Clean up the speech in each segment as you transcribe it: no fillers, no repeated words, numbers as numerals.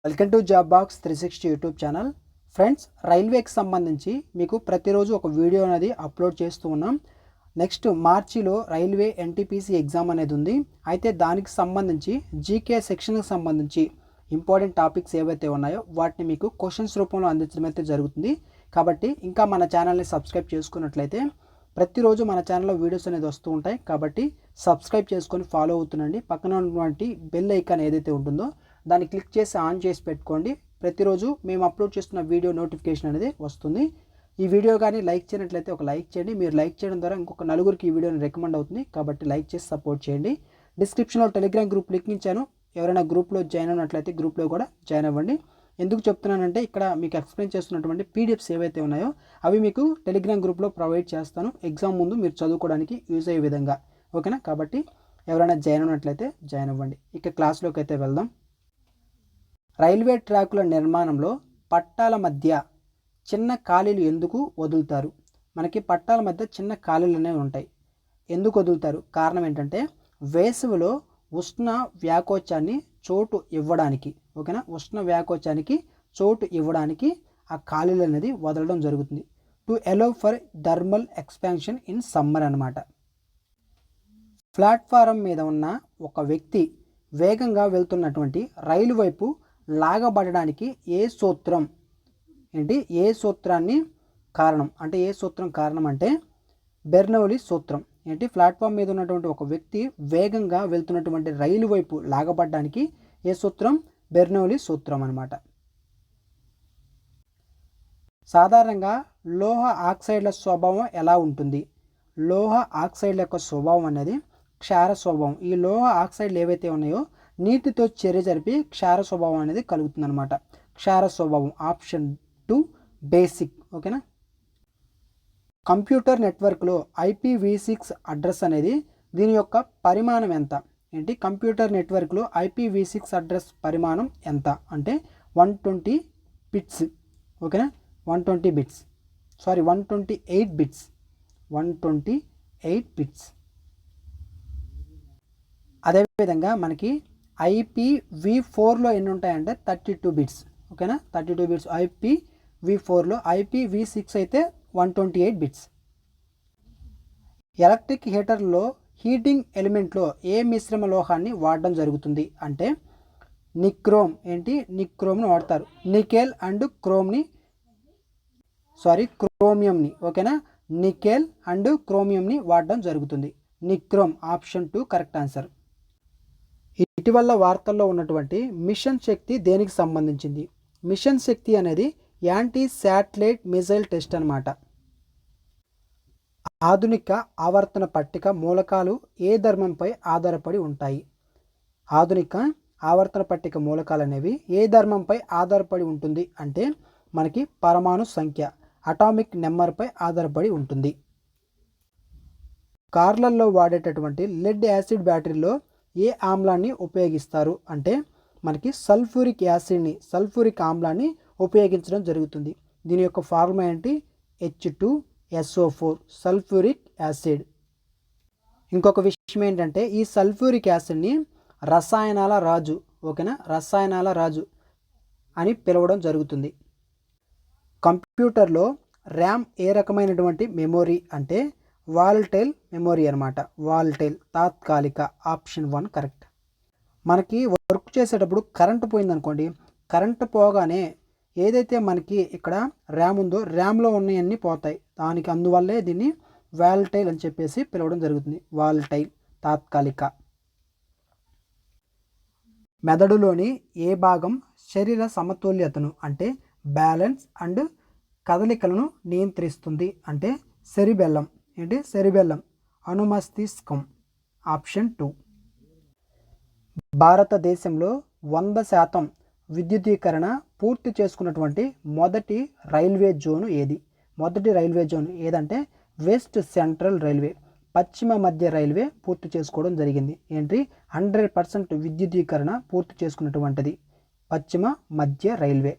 Welcome to job box 360 YouTube channel. Friends, రైల్వేకి సంబంధించి మీకు ప్రతిరోజు ఒక వీడియో అనేది అప్లోడ్ చేస్తూ ఉన్నాం. నెక్స్ట్ మార్చిలో రైల్వే ఎన్టీపీసీ ఎగ్జామ్ అనేది ఉంది. అయితే దానికి సంబంధించి జీకే సెక్షన్కి సంబంధించి ఇంపార్టెంట్ టాపిక్స్ ఏవైతే ఉన్నాయో వాటిని మీకు క్వశ్చన్స్ రూపంలో అందించడం అయితే జరుగుతుంది. కాబట్టి ఇంకా మన ఛానల్ని సబ్స్క్రైబ్ చేసుకున్నట్లయితే ప్రతిరోజు మన ఛానల్లో వీడియోస్ అనేది వస్తూ ఉంటాయి. కాబట్టి సబ్స్క్రైబ్ చేసుకొని ఫాలో అవుతుండండి. పక్కన ఉన్నటువంటి బెల్ ఐకాన్ ఏదైతే ఉంటుందో దాన్ని క్లిక్ చేసి ఆన్ చేసి పెట్టుకోండి. ప్రతిరోజు మేము అప్లోడ్ చేస్తున్న వీడియో నోటిఫికేషన్ అనేది వస్తుంది. ఈ వీడియో కానీ లైక్ చేయనట్లయితే ఒక లైక్ చేయండి. మీరు లైక్ చేయడం ద్వారా ఇంకొక నలుగురికి ఈ వీడియోని రికమెండ్ అవుతుంది. కాబట్టి లైక్ చేసి సపోర్ట్ చేయండి. డిస్క్రిప్షన్లో టెలిగ్రామ్ గ్రూప్ లింక్ ఇచ్చాను. ఎవరైనా గ్రూప్లో జాయిన్ అయినట్లయితే గ్రూప్లో కూడా జాయిన్ అవ్వండి. ఎందుకు చెప్తున్నానంటే ఇక్కడ మీకు ఎక్స్ప్లెయిన్ చేస్తున్నటువంటి పీడిఎఫ్స్ ఏవైతే ఉన్నాయో అవి మీకు టెలిగ్రామ్ గ్రూప్లో ప్రొవైడ్ చేస్తాను. ఎగ్జామ్ ముందు మీరు చదువుకోవడానికి యూజ్ అయ్యే విధంగా. ఓకేనా? కాబట్టి ఎవరైనా జాయిన్ అయినట్లయితే జాయిన్ అవ్వండి. ఇక క్లాస్లోకి అయితే వెళ్దాం. రైల్వే ట్రాకుల నిర్మాణంలో పట్టాల మధ్య చిన్న ఖాళీలు ఎందుకు వదులుతారు? మనకి పట్టాల మధ్య చిన్న ఖాళీలు అనేవి ఉంటాయి. ఎందుకు వదులుతారు? కారణం ఏంటంటే వేసవిలో ఉష్ణ వ్యాకోచాన్ని చోటు ఇవ్వడానికి. ఓకేనా? ఉష్ణ వ్యాకోచానికి చోటు ఇవ్వడానికి ఆ ఖాళీలు అనేది వదలడం జరుగుతుంది. To allow for thermal expansion in summer అన్నమాట. ప్లాట్ఫారం మీద ఉన్న ఒక వ్యక్తి వేగంగా వెళ్తున్నటువంటి రైలు వైపు లాగబడడానికి ఏ సూత్రం ఏ సూత్రాన్ని కారణం అంటే ఏ సూత్రం కారణం అంటే బెర్నౌలీ సూత్రం. ప్లాట్ఫామ్ మీద ఉన్నటువంటి ఒక వ్యక్తి వేగంగా వెళ్తున్నటువంటి రైలు వైపు లాగబడడానికి ఏ సూత్రం? బెర్నౌలీ సూత్రం అన్నమాట. సాధారణంగా లోహ ఆక్సైడ్ల స్వభావం ఎలా ఉంటుంది? లోహ ఆక్సైడ్ల యొక్క స్వభావం అనేది క్షార స్వభావం. ఈ లోహ ఆక్సైడ్లు ఏవైతే ఉన్నాయో నీటితో చర్య జరిపి క్షార స్వభావం అనేది కలుగుతుందన్నమాట. క్షార స్వభావం ఆప్షన్ 2 బేసిక్. ఓకేనా? కంప్యూటర్ నెట్వర్క్లో IPv6 అడ్రస్ అనేది దీని యొక్క పరిమాణం ఎంత? కంప్యూటర్ నెట్వర్క్లో IPv6 అడ్రస్ పరిమాణం ఎంత అంటే 120 బిట్స్. ఓకేనా? 120 బిట్స్, సారీ 128 బిట్స్. 128 బిట్స్. అదేవిధంగా మనకి IPv4లో ఎన్ని ఉంటాయంటే 32 బిట్స్. ఓకేనా? 32 బిట్స్ IPv4లో. IPv6 అయితే 128 బిట్స్. ఎలక్ట్రిక్ హీటర్లో హీటింగ్ ఎలిమెంట్లో ఏ మిశ్రమ లోహాన్ని వాడడం జరుగుతుంది అంటే నిక్రోమ్. నిక్రోమ్ని వాడతారు. నికెల్ అండ్ క్రోమియంని. ఓకేనా? నికెల్ అండ్ క్రోమియంని వాడడం జరుగుతుంది. Nichrome option 2 correct answer. ఇటీవల వార్తల్లో ఉన్నటువంటి మిషన్ శక్తి దేనికి సంబంధించింది? మిషన్ శక్తి అనేది యాంటీ శాటిలైట్ మిసైల్ టెస్ట్ అన్నమాట. ఆధునిక ఆవర్తన పట్టిక మూలకాలు ఏ ధర్మంపై ఆధారపడి ఉంటాయి? ఆధునిక ఆవర్తన పట్టిక మూలకాలు అనేవి ఏ ధర్మంపై ఆధారపడి ఉంటుంది అంటే మనకి పరమాణు సంఖ్య, అటామిక్ నెంబర్పై ఆధారపడి ఉంటుంది. కార్లలో వాడేటటువంటి లెడ్ యాసిడ్ బ్యాటరీలో ఏ ఆమ్లాన్ని ఉపయోగిస్తారు అంటే మనకి సల్ఫ్యూరిక్ ఆమ్లాన్ని ఉపయోగించడం జరుగుతుంది. దీని యొక్క ఫార్ములా ఏంటి? H2SO4 sulphuric acid. ఇంకొక విషయం ఏంటంటే ఈ సల్ఫ్యూరిక్ యాసిడ్ని రసాయనాల రాజు. ఓకేనా? రసాయనాల రాజు అని పిలవడం జరుగుతుంది. కంప్యూటర్లో ర్యామ్ ఏ రకమైనటువంటి మెమొరీ అంటే వాలటైల్ మెమొరీ అనమాట. వాలటైల్ తాత్కాలిక ఆప్షన్ 1 కరెక్ట్. మనకి వర్క్ చేసేటప్పుడు కరెంటు పోయిందనుకోండి, కరెంటు పోగానే ఏదైతే మనకి ఇక్కడ ర్యామ్ ఉందో ర్యామ్లో ఉన్నవన్నీ పోతాయి. దానికి అందువల్లే దీన్ని వాలటైల్ అని చెప్పేసి పిలవడం జరుగుతుంది. వాలటైల్ తాత్కాలిక. మెదడులోని ఏ భాగం శరీర సమతుల్యతను అంటే బ్యాలెన్స్ అండ్ కదలికలను నియంత్రిస్తుంది అంటే సెరిబెల్లం. Cerebellum అనుమస్తిష్కం option 2. భారతదేశంలో 100% విద్యుదీకరణ పూర్తి చేసుకున్నటువంటి మొదటి రైల్వే జోను ఏది? మొదటి రైల్వే జోన్ ఏదంటే వెస్ట్ సెంట్రల్ రైల్వే, పశ్చిమ మధ్య రైల్వే పూర్తి చేసుకోవడం జరిగింది. 100% విద్యుదీకరణ పూర్తి చేసుకున్నటువంటిది పశ్చిమ మధ్య రైల్వే.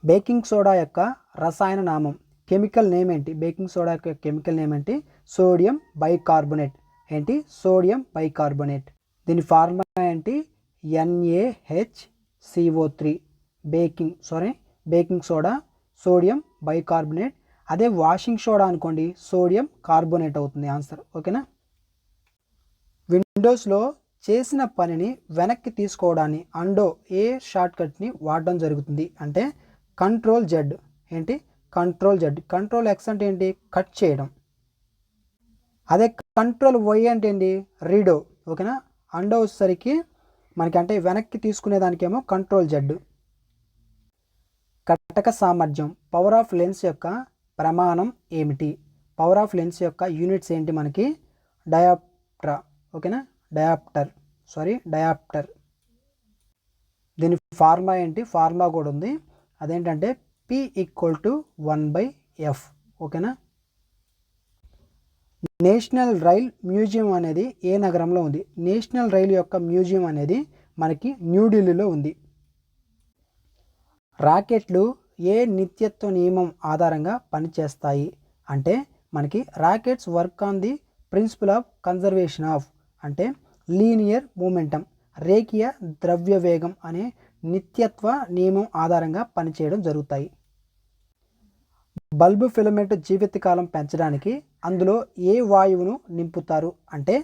బేకింగ్ సోడా యొక్క రసాయన నామం, కెమికల్ నేమ్ ఏంటి? బేకింగ్ సోడా యొక్క కెమికల్ నేమ్ ఏంటి? Sodium bicarbonate. Sodium bicarbonate. దీని ఫార్ములా ఏంటి? NaHCl. CO3, baking soda, sodium bicarbonate. అదే వాషింగ్ సోడా అనుకోండి, సోడియం కార్బోనేట్ అవుతుంది ఆన్సర్. ఓకేనా. విండోస్లో చేసిన పనిని వెనక్కి తీసుకోవడాన్ని అండో ఏ షార్ట్కట్ని వాడడం జరుగుతుంది అంటే Ctrl Z. ఏంటి Ctrl Z. Ctrl X అంటే ఏంటి కట్ చేయడం. అదే Ctrl Y అంటే ఏంటి రీడో. ఓకేనా. అండో వచ్చేసరికి మనకి అంటే వెనక్కి తీసుకునేదానికేమో Ctrl Z. కటక సామర్థ్యం పవర్ ఆఫ్ లెన్స్ యొక్క ప్రమాణం ఏమిటి? పవర్ ఆఫ్ లెన్స్ యొక్క యూనిట్స్ ఏంటి మనకి డయాప్ట్రా. ఓకేనా. డయాప్టర్. దీని ఫార్ములా ఏంటి? ఫార్ములా కూడా ఉంది, అదేంటంటే P = 1/F. ఓకేనా. నేషనల్ రైల్ మ్యూజియం అనేది ఏ నగరంలో ఉంది? నేషనల్ రైల్ యొక్క మ్యూజియం అనేది మనకి న్యూఢిల్లీలో ఉంది. రాకెట్లు ఏ నిత్యత్వ నియమం ఆధారంగా పనిచేస్తాయి అంటే మనకి rockets work on the principle of conservation of అంటే లీనియర్ మూమెంటం, రేఖీయ ద్రవ్య వేగం అనే నిత్యత్వ నియమం ఆధారంగా పనిచేయడం జరుగుతాయి. బల్బు ఫిలమెంట్ జీవితకాలం పెంచడానికి అందులో ఏ వాయువును నింపుతారు అంటే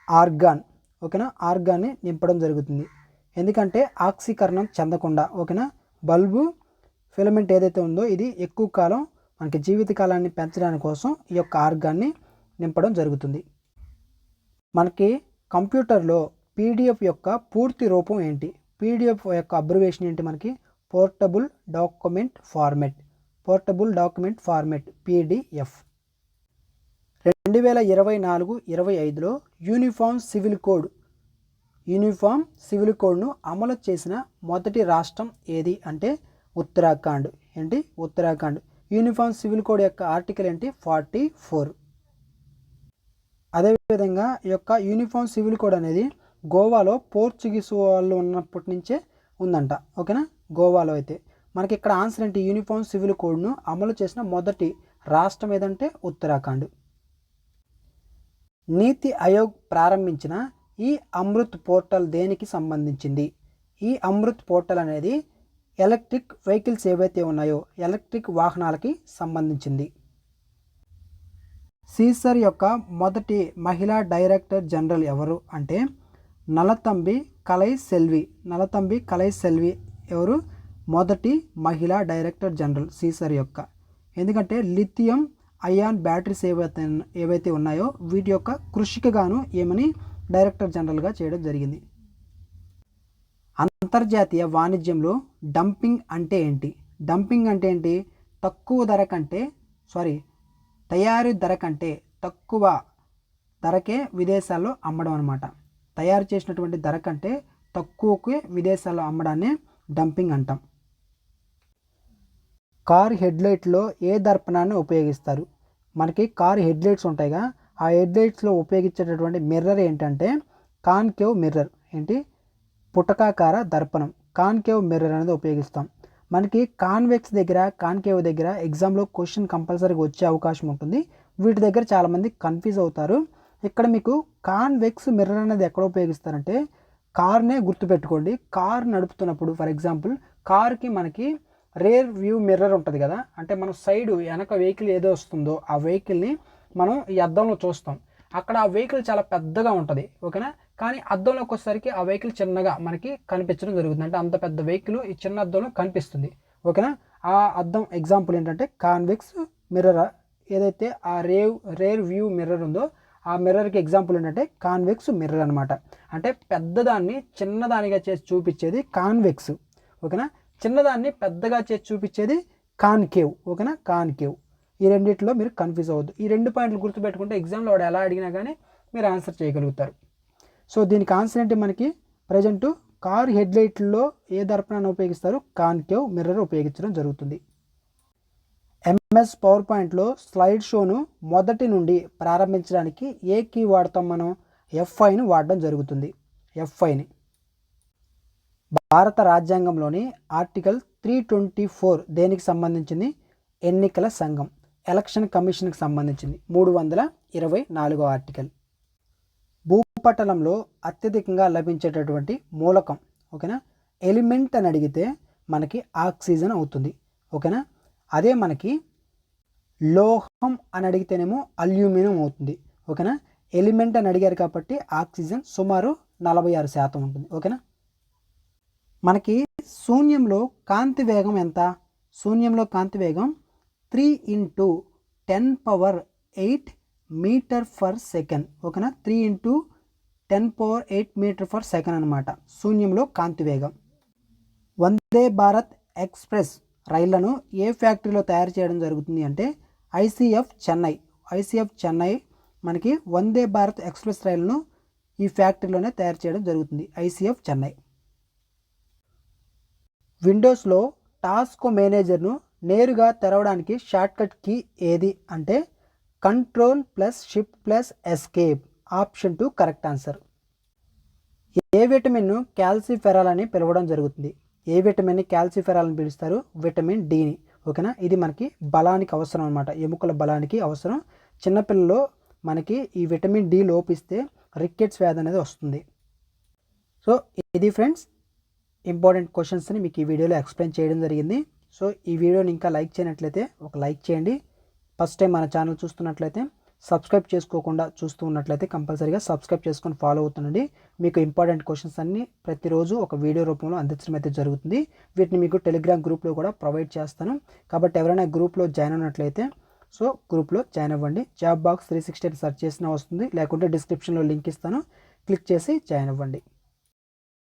ఆర్గాన్. ఓకేనా. ఆర్గాన్ని నింపడం జరుగుతుంది, ఎందుకంటే ఆక్సీకరణం చెందకుండా. ఓకేనా. బల్బు ఫిలమెంట్ ఏదైతే ఉందో ఇది ఎక్కువ కాలం మనకి జీవితకాలాన్ని పెంచడానికి కోసం ఈ యొక్క ఆర్గాన్ని నింపడం జరుగుతుంది. మనకి కంప్యూటర్లో PDF యొక్క పూర్తి రూపం ఏంటి? PDF యొక్క అబ్రివేషన్ ఏంటి? మనకి పోర్టబుల్ డాక్యుమెంట్ ఫార్మెట్ PDF. 2024-25లో యూనిఫామ్ సివిల్ కోడ్ను అమలు చేసిన మొదటి రాష్ట్రం ఏది అంటే ఉత్తరాఖండ్. ఏంటి ఉత్తరాఖండ్. యూనిఫామ్ సివిల్ కోడ్ యొక్క ఆర్టికల్ ఏంటి 44. అదేవిధంగా ఈ యొక్క యూనిఫామ్ సివిల్ కోడ్ అనేది గోవాలో పోర్చుగీస్ వాళ్ళు ఉన్నప్పటి నుంచే ఉందంట. ఓకేనా. గోవాలో అయితే మనకి ఇక్కడ ఆన్సర్ ఏంటి? యూనిఫామ్ సివిల్ కోడ్ను అమలు చేసిన మొదటి రాష్ట్రం ఏదంటే ఉత్తరాఖండ్. నీతి ఆయోగ్ ప్రారంభించిన ఈ అమృత్ పోర్టల్ దేనికి సంబంధించింది? ఈ అమృత్ పోర్టల్ అనేది ఎలక్ట్రిక్ వెహికల్స్ ఏవైతే ఉన్నాయో ఎలక్ట్రిక్ వాహనాలకి సంబంధించింది. సీసర్ యొక్క మొదటి మహిళా డైరెక్టర్ జనరల్ ఎవరు అంటే నలతంబి కలై సెల్వి ఎవరు మొదటి మహిళా డైరెక్టర్ జనరల్ సీసర్ యొక్క. ఎందుకంటే లిథియం అయాన్ బ్యాటరీస్ ఏవైతే ఉన్నాయో వీటి యొక్క కృషికి గాను ఏమని డైరెక్టర్ జనరల్గా చేయడం జరిగింది. అంతర్జాతీయ వాణిజ్యంలో డంపింగ్ అంటే ఏంటి? తయారీ ధర కంటే తక్కువ ధరకే విదేశాల్లో అమ్మడం అనమాట. తయారు చేసినటువంటి ధర కంటే తక్కువకే విదేశాల్లో అమ్మడాన్ని డంపింగ్ అంటాం. కార్ హెడ్లైట్లో ఏ దర్పణాన్ని ఉపయోగిస్తారు? మనకి కార్ హెడ్లైట్స్ ఉంటాయిగా, ఆ హెడ్లైట్స్లో ఉపయోగించేటటువంటి మిర్రర్ ఏంటంటే కాన్కేవ్ మిర్రర్. ఏంటి పుటకాకార దర్పణం, కాన్కేవ్ మిర్రర్ అనేది ఉపయోగిస్తాం. మనకి కాన్కేవ్ దగ్గర ఎగ్జామ్లో క్వశ్చన్ కంపల్సరీగా వచ్చే అవకాశం ఉంటుంది. వీటి దగ్గర చాలామంది కన్ఫ్యూజ్ అవుతారు. ఇక్కడ మీకు కాన్వెక్స్ మిర్రర్ అనేది ఎక్కడ ఉపయోగిస్తారంటే కార్నే గుర్తుపెట్టుకోండి. కార్ నడుపుతున్నప్పుడు ఫర్ ఎగ్జాంపుల్ కార్కి మనకి రేర్ వ్యూ మిర్రర్ ఉంటుంది కదా, అంటే మనం సైడ్ వెనక వెహికల్ ఏదో వస్తుందో ఆ వెహికల్ని మనం ఈ అద్దంలో చూస్తాం. అక్కడ ఆ వెహికల్ చాలా పెద్దగా ఉంటుంది. ఓకేనా. కానీ అద్దంలోకి వచ్చేసరికి ఆ వెహికల్ చిన్నగా మనకి కనిపించడం జరుగుతుంది. అంటే అంత పెద్ద వెహికల్ ఈ చిన్న అద్దంలో కనిపిస్తుంది. ఓకేనా. ఆ అద్దం ఎగ్జాంపుల్ ఏంటంటే కాన్వెక్స్ మిర్రర్. ఏదైతే ఆ రేర్ వ్యూ మిర్రర్ ఉందో ఆ మిర్రర్కి ఎగ్జాంపుల్ ఏంటంటే కాన్వెక్స్ మిర్రర్ అనమాట. అంటే పెద్దదాన్ని చిన్నదానిగా చేసి చూపించేది కాన్వెక్స్. ఓకేనా. చిన్నదాన్ని పెద్దగా చేసి చూపించేది కాన్కేవ్. ఓకేనా. కాన్కేవ్. ఈ రెండిట్లో మీరు కన్ఫ్యూజ్ అవ్వద్దు. ఈ 2 పాయింట్లు గుర్తుపెట్టుకుంటే ఎగ్జామ్లో వాడు ఎలా అడిగినా కానీ మీరు ఆన్సర్ చేయగలుగుతారు. సో దీనికి ఆన్సర్ ఏంటి? మనకి ప్రజెంట్ కార్ హెడ్లైట్లో ఏ దర్పణాన్ని ఉపయోగిస్తారు? కాన్కేవ్ మిర్రర్ ఉపయోగించడం జరుగుతుంది. MS పవర్ పాయింట్లో స్లైడ్ షోను మొదటి నుండి ప్రారంభించడానికి ఏ కీ వాడతాం మనం? F5ని వాడడం జరుగుతుంది. F5ని. భారత రాజ్యాంగంలోని ఆర్టికల్ 324 దేనికి సంబంధించింది? ఎన్నికల సంఘం, ఎలక్షన్ కమిషన్కి సంబంధించింది. 324వ ఆర్టికల్. భూపటలంలో అత్యధికంగా లభించేటటువంటి మూలకం. ఓకేనా. ఎలిమెంట్ అని అడిగితే మనకి ఆక్సిజన్ అవుతుంది. ఓకేనా. అదే మనకి లోహం అని అడిగితేనేమో అల్యూమినియం అవుతుంది. ఓకేనా. ఎలిమెంట్ అని అడిగారు కాబట్టి ఆక్సిజన్ సుమారు 46% ఉంటుంది. ఓకేనా. మనకి శూన్యంలో కాంతి వేగం ఎంత? శూన్యంలో కాంతి వేగం 3 × 10⁸ మీటర్ ఫర్ సెకండ్. ఓకేనా. 3 × 10⁸ మీటర్ ఫర్ సెకండ్ అనమాట శూన్యంలో కాంతి వేగం. వందే భారత్ ఎక్స్ప్రెస్ రైళ్లను ఏ ఫ్యాక్టరీలో తయారు చేయడం జరుగుతుంది అంటే ఐసీఎఫ్ చెన్నై. ఐసీఎఫ్ చెన్నై మనకి వందే భారత్ ఎక్స్ప్రెస్ రైళ్లను ఈ ఫ్యాక్టరీలోనే తయారు చేయడం జరుగుతుంది, ఐసీఎఫ్ చెన్నై. విండోస్లో టాస్క్ మేనేజర్ను నేరుగా తెరవడానికి షార్ట్కట్ కీ ఏది అంటే Ctrl+Shift+Escape. Option 2 correct answer. ఏ విటమిన్ను క్యాల్సిఫెరాల్ అని పిలవడం జరుగుతుంది? ఏ విటమిన్ని క్యాల్సిఫెరాల్ అని పిలుస్తారు? విటమిన్ డిని. ఓకేనా. ఇది మనకి బలానికి అవసరం అనమాట, ఎముకల బలానికి అవసరం. చిన్నపిల్లలో మనకి ఈ విటమిన్ డి లోపిస్తే రికెట్స్ వ్యాధి అనేది వస్తుంది. సో ఇది ఫ్రెండ్స్ ఇంపార్టెంట్ క్వశ్చన్స్ని మీకు ఈ వీడియోలో ఎక్స్ప్లెయిన్ చేయడం జరిగింది. సో ఈ వీడియోని ఇంకా లైక్ చేయనట్లయితే ఒక లైక్ చేయండి. ఫస్ట్ టైం మన ఛానల్ చూస్తున్నట్లయితే సబ్స్క్రైబ్ చేసుకోకుండా చూస్తూ ఉన్నట్లయితే కంపల్సరీగా సబ్స్క్రైబ్ చేసుకొని ఫాలో అవుతుండండి. మీకు ఇంపార్టెంట్ క్వశ్చన్స్ అన్నీ ప్రతిరోజు ఒక వీడియో రూపంలో అందించడం అయితే జరుగుతుంది. వీటిని మీకు టెలిగ్రామ్ గ్రూప్లో కూడా ప్రొవైడ్ చేస్తాను. కాబట్టి ఎవరైనా గ్రూప్లో జాయిన్ అయినట్లయితే సో గ్రూప్లో జాయిన్ అవ్వండి. జాబ్ బాక్స్ 360 సెర్చ్ చేసినా వస్తుంది, లేకుంటే డిస్క్రిప్షన్లో లింక్ ఇస్తాను, క్లిక్ చేసి జాయిన్ అవ్వండి.